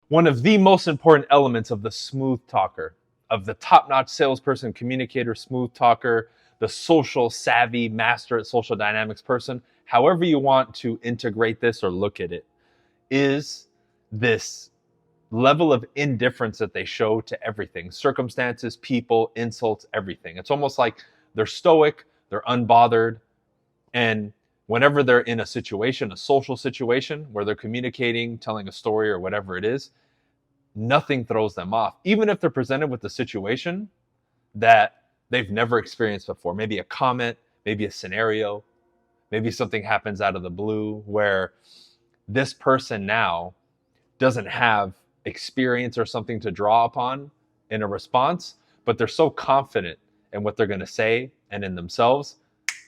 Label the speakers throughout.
Speaker 1: One of the most important elements of the smooth talker, of the top-notch salesperson, communicator, smooth talker, the social savvy master at social dynamics person, however you want to integrate this or look at it, is this level of indifference that they show to everything: circumstances, people, insults, everything. It's almost like they're stoic, they're unbothered, and whenever they're in a situation, a social situation where they're communicating, telling a story or whatever it is, nothing throws them off. Even if they're presented with a situation that they've never experienced before, maybe a comment, maybe a scenario, maybe something happens out of the blue where this person now doesn't have experience or something to draw upon in a response, but they're so confident in what they're going to say and in themselves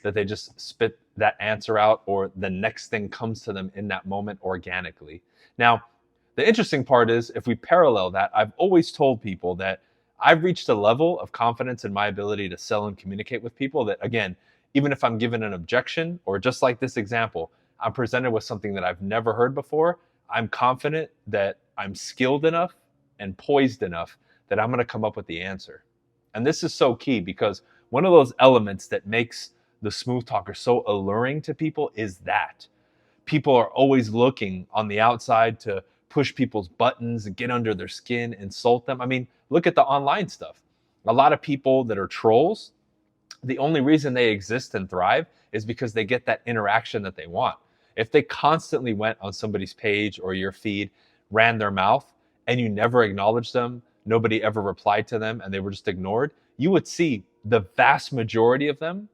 Speaker 1: that they just spit that answer out, or the next thing comes to them in that moment organically. Now, the interesting part is, if we parallel that, I've always told people that I've reached a level of confidence in my ability to sell and communicate with people that, again, even if I'm given an objection, or just like this example, I'm presented with something that I've never heard before, I'm confident that I'm skilled enough and poised enough that I'm going to come up with the answer. And this is so key, because one of those elements that makes the smooth talker so alluring to people is that people are always looking on the outside to push people's buttons and get under their skin, insult them. I mean, look at the online stuff. A lot of people that are trolls, the only reason they exist and thrive is because they get that interaction that they want. If they constantly went on somebody's page or your feed, ran their mouth, and you never acknowledged them, nobody ever replied to them, and they were just ignored, you would see the vast majority of them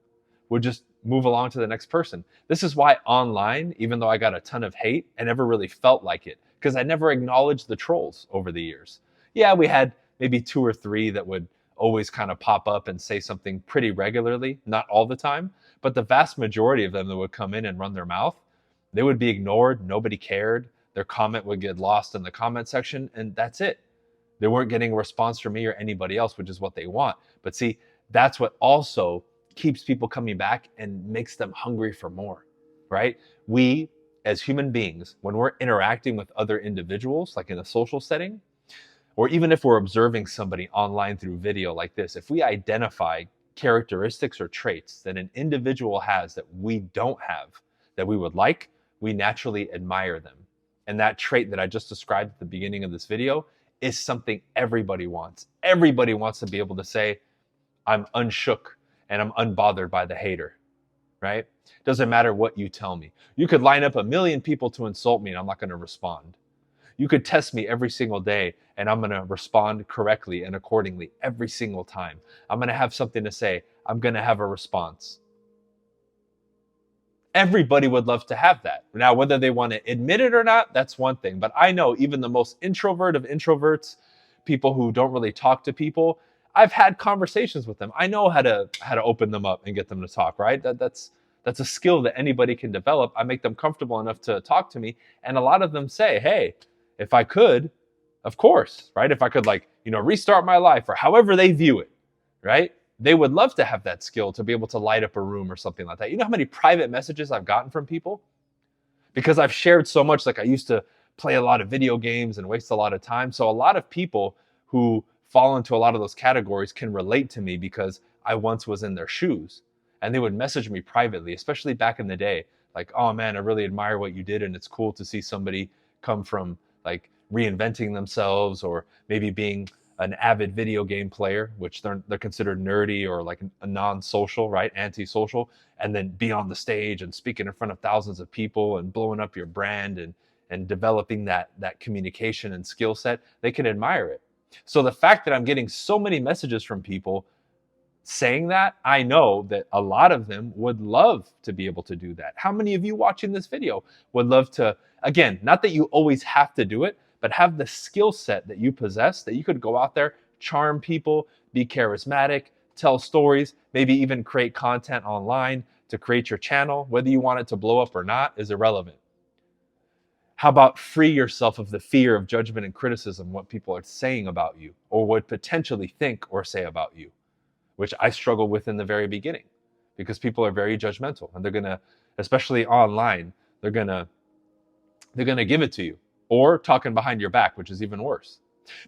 Speaker 1: would just move along to the next person. This is why online, even though I got a ton of hate, I never really felt like it, because I never acknowledged the trolls over the years. Yeah, we had maybe two or three that would always kind of pop up and say something pretty regularly, not all the time, but the vast majority of them that would come in and run their mouth, they would be ignored, nobody cared, their comment would get lost in the comment section, and that's it. They weren't getting a response from me or anybody else, which is what they want. But see, that's what also keeps people coming back and makes them hungry for more, right? We, as human beings, when we're interacting with other individuals, like in a social setting, or even if we're observing somebody online through video like this, if we identify characteristics or traits that an individual has that we don't have, that we would like, we naturally admire them. And that trait that I just described at the beginning of this video is something everybody wants. Everybody wants to be able to say, I'm unshook and I'm unbothered by the hater, right? Doesn't matter what you tell me. You could line up a million people to insult me and I'm not going to respond. You could test me every single day and I'm going to respond correctly and accordingly every single time. I'm going to have something to say. I'm going to have a response. Everybody would love to have that. Now, whether they want to admit it or not, that's one thing. But I know even the most introvert of introverts, people who don't really talk to people, I've had conversations with them. I know how to open them up and get them to talk, right? That's a skill that anybody can develop. I make them comfortable enough to talk to me. And a lot of them say, hey, if I could, of course, right? If I could restart my life, or however they view it, right? They would love to have that skill to be able to light up a room or something like that. You know how many private messages I've gotten from people? Because I've shared so much. Like, I used to play a lot of video games and waste a lot of time. So a lot of people who fall into a lot of those categories can relate to me because I once was in their shoes. And they would message me privately, especially back in the day. Like, oh man, I really admire what you did. And it's cool to see somebody come from like reinventing themselves, or maybe being an avid video game player, which they're considered nerdy or like a non-social, right? Anti-social, and then be on the stage and speaking in front of thousands of people and blowing up your brand and developing that communication and skill set. They can admire it. So the fact that I'm getting so many messages from people saying that, I know that a lot of them would love to be able to do that. How many of you watching this video would love to, again, not that you always have to do it, but have the skill set that you possess, that you could go out there, charm people, be charismatic, tell stories, maybe even create content online to create your channel. Whether you want it to blow up or not is irrelevant. How about free yourself of the fear of judgment and criticism, what people are saying about you or would potentially think or say about you, which I struggled with in the very beginning, because people are very judgmental and they're going to, especially online, they're going to give it to you. or talking behind your back, which is even worse.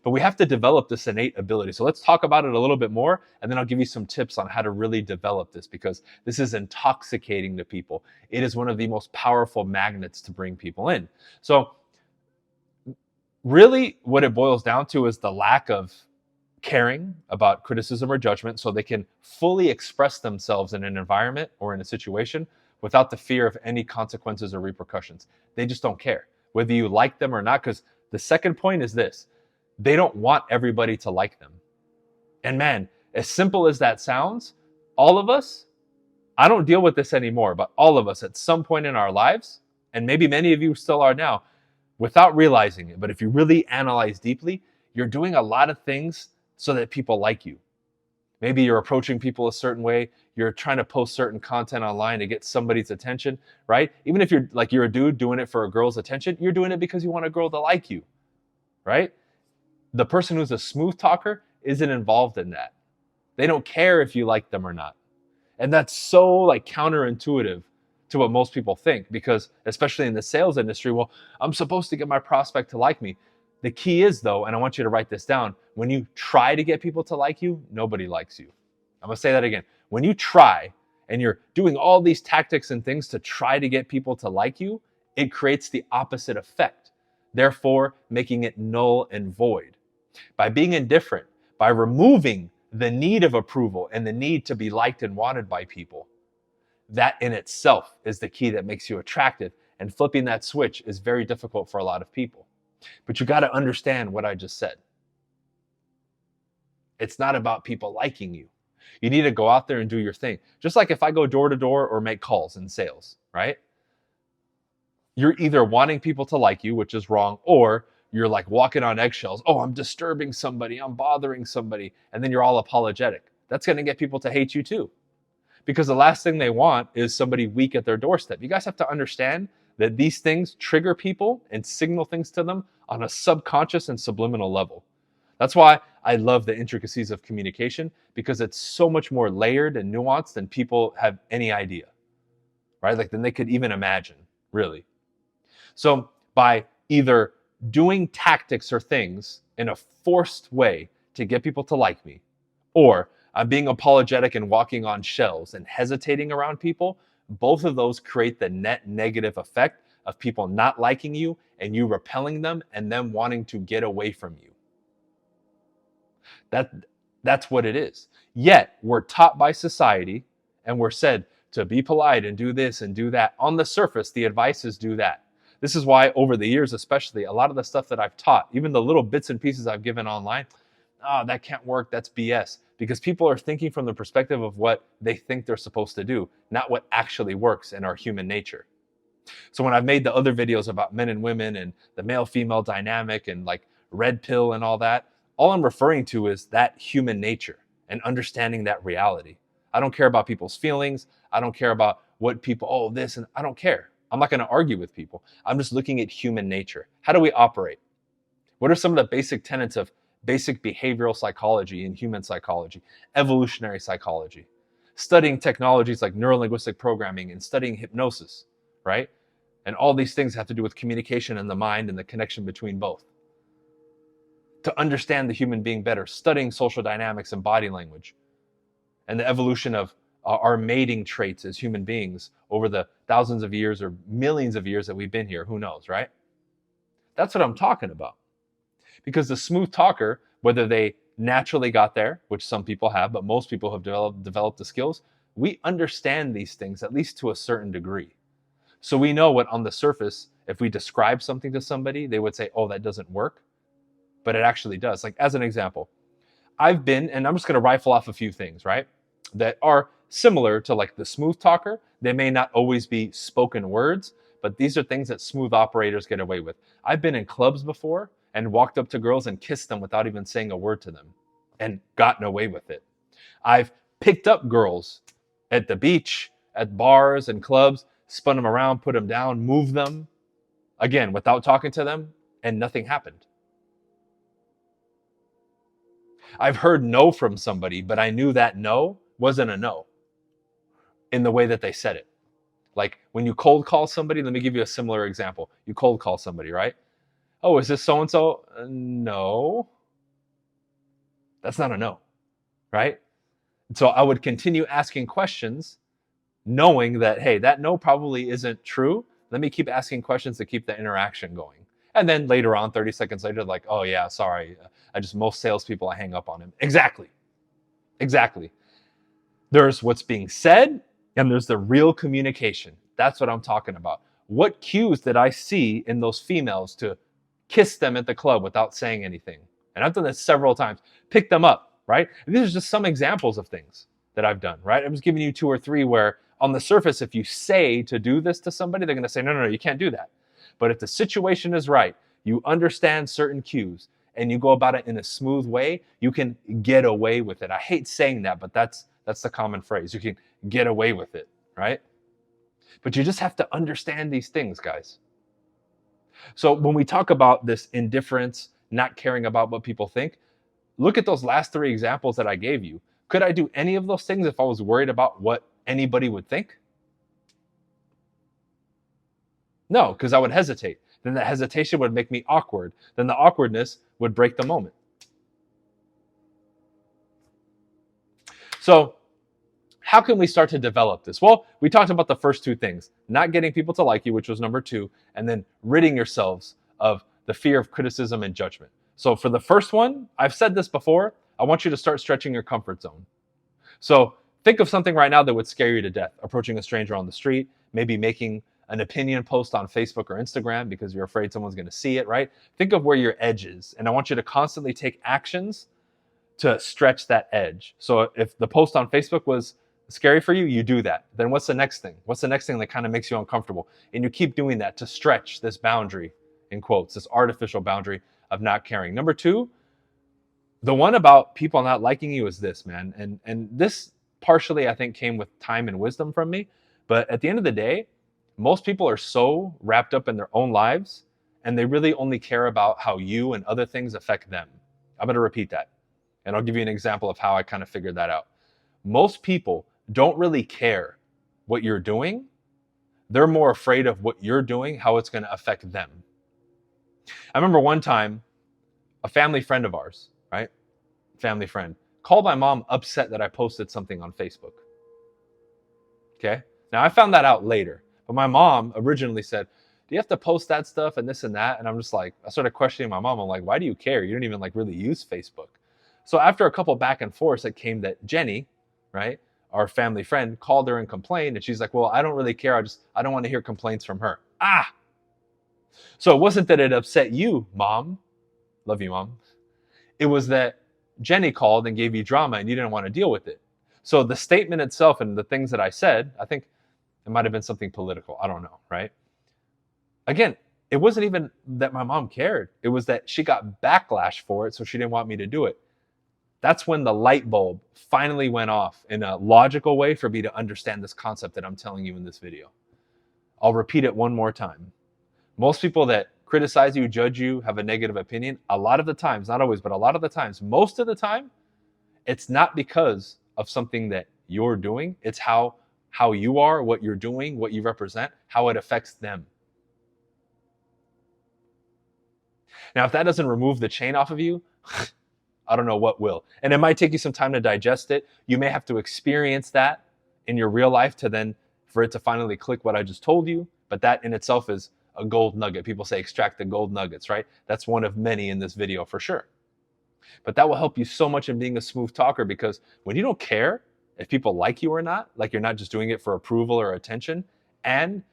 Speaker 1: But we have to develop this innate ability. So let's talk about it a little bit more, and then I'll give you some tips on how to really develop this, because this is intoxicating to people. It is one of the most powerful magnets to bring people in. So really what it boils down to is the lack of caring about criticism or judgment so they can fully express themselves in an environment or in a situation without the fear of any consequences or repercussions. They just don't care whether you like them or not, because the second point is this: they don't want everybody to like them. And man, as simple as that sounds, all of us, I don't deal with this anymore, but all of us at some point in our lives, and maybe many of you still are now, without realizing it, but if you really analyze deeply, you're doing a lot of things so that people like you. Maybe you're approaching people a certain way. You're trying to post certain content online to get somebody's attention, right? Even if you're a dude doing it for a girl's attention, you're doing it because you want a girl to like you, right? The person who's a smooth talker isn't involved in that. They don't care if you like them or not. And that's so like counterintuitive to what most people think, because especially in the sales industry, well, I'm supposed to get my prospect to like me. The key is though, and I want you to write this down, when you try to get people to like you, nobody likes you. I'm gonna say that again. When you try and you're doing all these tactics and things to try to get people to like you, it creates the opposite effect, therefore making it null and void. By being indifferent, by removing the need of approval and the need to be liked and wanted by people, that in itself is the key that makes you attractive. And flipping that switch is very difficult for a lot of people. But you got to understand what I just said. It's not about people liking you. You need to go out there and do your thing. Just like if I go door to door or make calls in sales, right? You're either wanting people to like you, which is wrong, or you're like walking on eggshells. Oh, I'm disturbing somebody, I'm bothering somebody. And then you're all apologetic. That's going to get people to hate you too. Because the last thing they want is somebody weak at their doorstep. You guys have to understand that these things trigger people and signal things to them on a subconscious and subliminal level. That's why I love the intricacies of communication, because it's so much more layered and nuanced than people have any idea, right? Like than they could even imagine, really. So by either doing tactics or things in a forced way to get people to like me, or I'm being apologetic and walking on shells and hesitating around people, both of those create the net negative effect of people not liking you and you repelling them and them wanting to get away from you. That's what it is. Yet we're taught by society and we're said to be polite and do this and do that. On the surface, the advice is do that. This is why over the years, especially, a lot of the stuff that I've taught, even the little bits and pieces I've given online, that can't work, that's BS. Because people are thinking from the perspective of what they think they're supposed to do, not what actually works in our human nature. So when I've made the other videos about men and women and the male-female dynamic and like red pill and all I'm referring to is that human nature and understanding that reality. I don't care about people's feelings. I don't care about what people, this, and I don't care. I'm not going to argue with people. I'm just looking at human nature. How do we operate? What are some of the basic tenets of basic behavioral psychology and human psychology, evolutionary psychology, studying technologies like neurolinguistic programming and studying hypnosis, right? And all these things have to do with communication and the mind and the connection between both. To understand the human being better, studying social dynamics and body language, and the evolution of our mating traits as human beings over the thousands of years or millions of years that we've been here, who knows, right? That's what I'm talking about. Because the smooth talker, whether they naturally got there, which some people have, but most people have developed the skills, we understand these things, at least to a certain degree. So we know what on the surface, if we describe something to somebody, they would say, oh, that doesn't work. But it actually does. Like as an example, I've been, and I'm just going to rifle off a few things, right? That are similar to like the smooth talker. They may not always be spoken words, but these are things that smooth operators get away with. I've been in clubs before and walked up to girls and kissed them without even saying a word to them and gotten away with it. I've picked up girls at the beach, at bars and clubs, spun them around, put them down, moved them, again, without talking to them, and nothing happened. I've heard no from somebody, but I knew that no wasn't a no in the way that they said it. Like when you cold call somebody, let me give you a similar example. You cold call somebody, right? Oh, is this so and so? No, that's not a no, right? So I would continue asking questions, knowing that, hey, that no probably isn't true. Let me keep asking questions to keep the interaction going. And then later on, 30 seconds later, like, oh yeah, sorry. Most salespeople, I hang up on him. Exactly. Exactly. There's what's being said and there's the real communication. That's what I'm talking about. What cues did I see in those females to kiss them at the club without saying anything? And I've done this several times. Pick them up, right? And these are just some examples of things that I've done, right? I'm just giving you two or three where on the surface, if you say to do this to somebody, they're going to say, no, no, no, you can't do that. But if the situation is right, you understand certain cues and you go about it in a smooth way, you can get away with it. I hate saying that, but that's the common phrase. You can get away with it, right? But you just have to understand these things, guys. So when we talk about this indifference, not caring about what people think, look at those last three examples that I gave you. Could I do any of those things if I was worried about what anybody would think? No, because I would hesitate. Then that hesitation would make me awkward. Then the awkwardness would break the moment. So, how can we start to develop this? Well, we talked about the first two things, not getting people to like you, which was number two, and then ridding yourselves of the fear of criticism and judgment. So, for the first one, I've said this before, I want you to start stretching your comfort zone. So, think of something right now that would scare you to death. Approaching a stranger on the street, maybe making an opinion post on Facebook or Instagram because you're afraid someone's going to see it, right? Think of where your edge is. And I want you to constantly take actions to stretch that edge. So if the post on Facebook was scary for you, you do that. Then what's the next thing? What's the next thing that kind of makes you uncomfortable? And you keep doing that to stretch this boundary, in quotes, this artificial boundary of not caring. Number two, the one about people not liking you is this, man. And this partially, I think, came with time and wisdom from me. But at the end of the day, most people are so wrapped up in their own lives and they really only care about how you and other things affect them. I'm going to repeat that. And I'll give you an example of how I kind of figured that out. Most people don't really care what you're doing. They're more afraid of what you're doing, how it's going to affect them. I remember one time a family friend of ours, right? Family friend, called my mom upset that I posted something on Facebook. Okay. Now I found that out later, but my mom originally said, do you have to post that stuff and this and that? And I'm just like, I started questioning my mom. I'm like, why do you care? You don't even like really use Facebook. So after a couple back and forths, it came that Jenny, right, our family friend, called her and complained. And she's like, well, I don't really care. I don't want to hear complaints from her. So it wasn't that it upset you, mom. Love you, mom. It was that Jenny called and gave you drama and you didn't want to deal with it. So the statement itself and the things that I said, I think it might have been something political. I don't know, right? Again, it wasn't even that my mom cared. It was that she got backlash for it, so she didn't want me to do it. That's when the light bulb finally went off in a logical way for me to understand this concept that I'm telling you in this video. I'll repeat it one more time. Most people that criticize you, judge you, have a negative opinion, a lot of the times, not always, but a lot of the times, most of the time, it's not because of something that you're doing. It's how you are, what you're doing, what you represent, how it affects them. Now, if that doesn't remove the chain off of you, I don't know what will. And it might take you some time to digest it. You may have to experience that in your real life to then, for it to finally click what I just told you. But that in itself is a gold nugget. People say extract the gold nuggets, right? That's one of many in this video for sure. But that will help you so much in being a smooth talker, because when you don't care if people like you or not, like you're not just doing it for approval or attention, and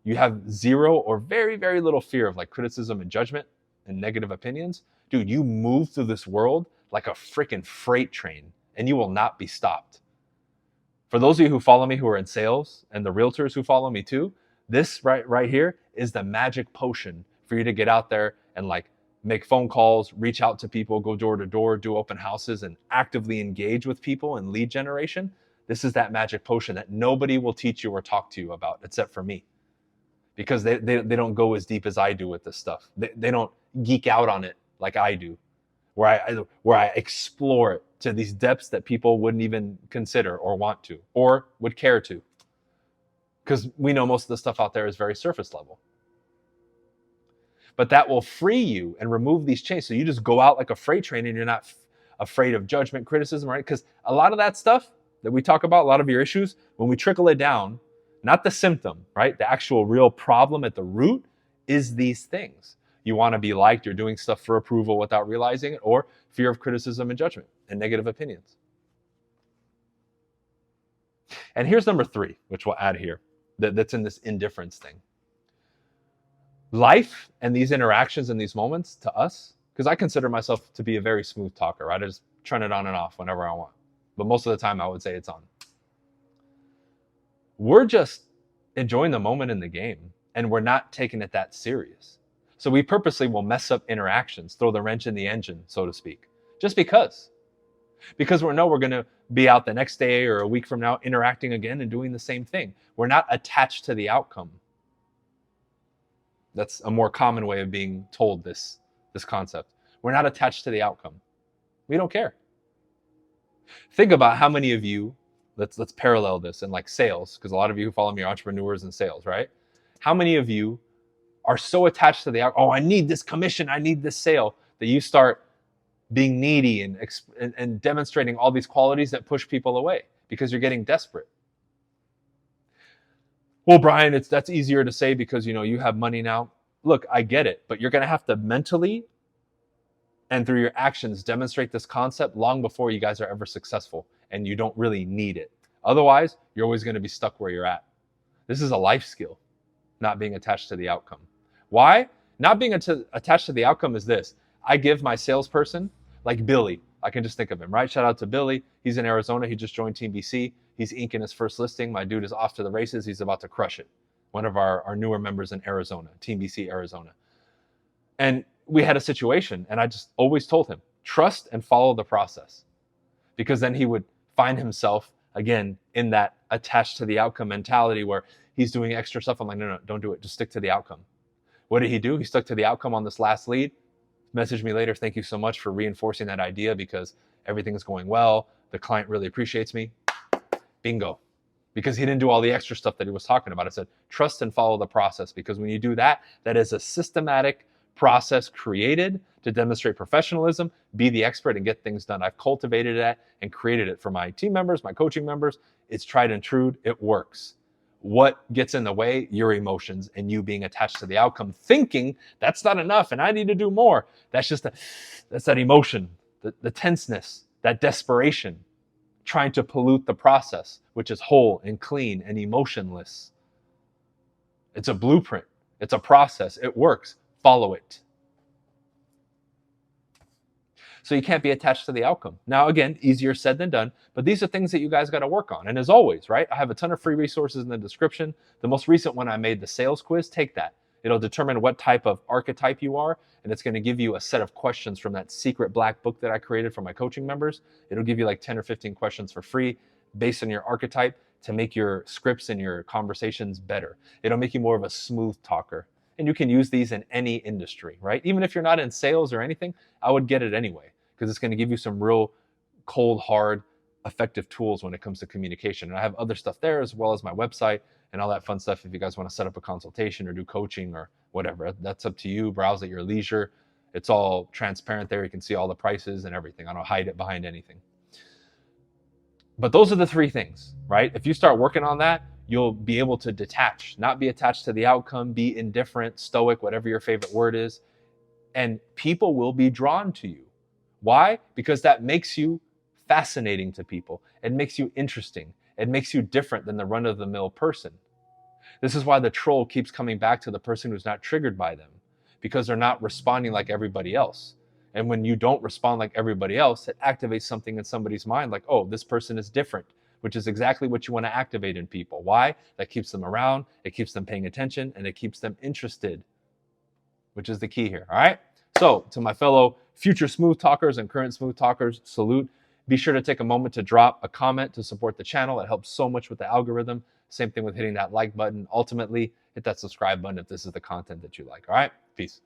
Speaker 1: you have zero or very, very little fear of like criticism and judgment and negative opinions, dude, you move through this world like a freaking freight train and you will not be stopped. For those of you who follow me who are in sales and the realtors who follow me too, this right here is the magic potion for you to get out there and like make phone calls, reach out to people, go door to door, do open houses, and actively engage with people in lead generation. This is that magic potion that nobody will teach you or talk to you about except for me, because they don't go as deep as I do with this stuff. They don't geek out on it like I do, where I explore it to these depths that people wouldn't even consider or want to or would care to, because we know most of the stuff out there is very surface level. But that will free you and remove these chains. So you just go out like a freight train and you're not afraid of judgment, criticism, right? Because a lot of that stuff that we talk about, a lot of your issues, when we trickle it down, not the symptom, right? The actual real problem at the root is these things. You want to be liked, you're doing stuff for approval without realizing it, or fear of criticism and judgment and negative opinions. And here's number 3, which we'll add here, that's in this indifference thing. Life and these interactions and these moments to us, because I consider myself to be a very smooth talker, right? I just turn it on and off whenever I want. But most of the time I would say it's on. We're just enjoying the moment in the game and we're not taking it that serious. So we purposely will mess up interactions, throw the wrench in the engine, so to speak, just because we know we're going to be out the next day or a week from now interacting again and doing the same thing. We're not attached to the outcome. That's a more common way of being told this concept. We're not attached to the outcome. We don't care. Think about how many of you, let's parallel this in like sales, because a lot of you who follow me are entrepreneurs in sales, right? How many of you are so attached to the outcome? Oh, I need this commission, I need this sale, that you start being needy and demonstrating all these qualities that push people away because you're getting desperate. Well, Bryan, that's easier to say because you have money now. Look, I get it, but you're going to have to mentally and through your actions demonstrate this concept long before you guys are ever successful, and you don't really need it. Otherwise, you're always going to be stuck where you're at. This is a life skill, not being attached to the outcome. Why? Not being attached to the outcome is this. I give my salesperson, like Billy, I can just think of him, right? Shout out to Billy. He's in Arizona. He just joined Team BC. He's inking his first listing. My dude is off to the races. He's about to crush it. One of our newer members in Arizona, Team BC Arizona. And we had a situation, and I just always told him, trust and follow the process. Because then he would find himself, again, in that attached to the outcome mentality where he's doing extra stuff. I'm like, no, don't do it. Just stick to the outcome. What did he do? He stuck to the outcome on this last lead. Message me later. Thank you so much for reinforcing that idea because everything is going well. The client really appreciates me. Bingo. Because he didn't do all the extra stuff that he was talking about. I said, trust and follow the process, because when you do that, that is a systematic process created to demonstrate professionalism, be the expert, and get things done. I've cultivated that and created it for my team members, my coaching members. It's tried and true. It works. What gets in the way? Your emotions and you being attached to the outcome, thinking that's not enough and I need to do more. That's that emotion, the tenseness, that desperation, trying to pollute the process, which is whole and clean and emotionless. It's a blueprint. It's a process. It works. Follow it. So you can't be attached to the outcome. Now, again, easier said than done, but these are things that you guys got to work on. And as always, right, I have a ton of free resources in the description. The most recent one I made, the sales quiz, take that. It'll determine what type of archetype you are, and it's going to give you a set of questions from that secret black book that I created for my coaching members. It'll give you like 10 or 15 questions for free based on your archetype to make your scripts and your conversations better. It'll make you more of a smooth talker. And you can use these in any industry, right? Even if you're not in sales or anything, I would get it anyway, because it's going to give you some real cold, hard, effective tools when it comes to communication. And I have other stuff there as well as my website and all that fun stuff. If you guys want to set up a consultation or do coaching or whatever, that's up to you. Browse at your leisure. It's all transparent there. You can see all the prices and everything. I don't hide it behind anything. But those are the 3 things, right? If you start working on that, you'll be able to detach, not be attached to the outcome, be indifferent, stoic, whatever your favorite word is. And people will be drawn to you. Why? Because that makes you fascinating to people. It makes you interesting. It makes you different than the run-of-the-mill person. This is why the troll keeps coming back to the person who's not triggered by them, because they're not responding like everybody else. And when you don't respond like everybody else, it activates something in somebody's mind like, oh, this person is different, which is exactly what you want to activate in people. Why? That keeps them around, it keeps them paying attention, and it keeps them interested, which is the key here, all right? So to my fellow future smooth talkers and current smooth talkers, salute. Be sure to take a moment to drop a comment to support the channel. It helps so much with the algorithm. Same thing with hitting that like button. Ultimately, hit that subscribe button if this is the content that you like, all right? Peace.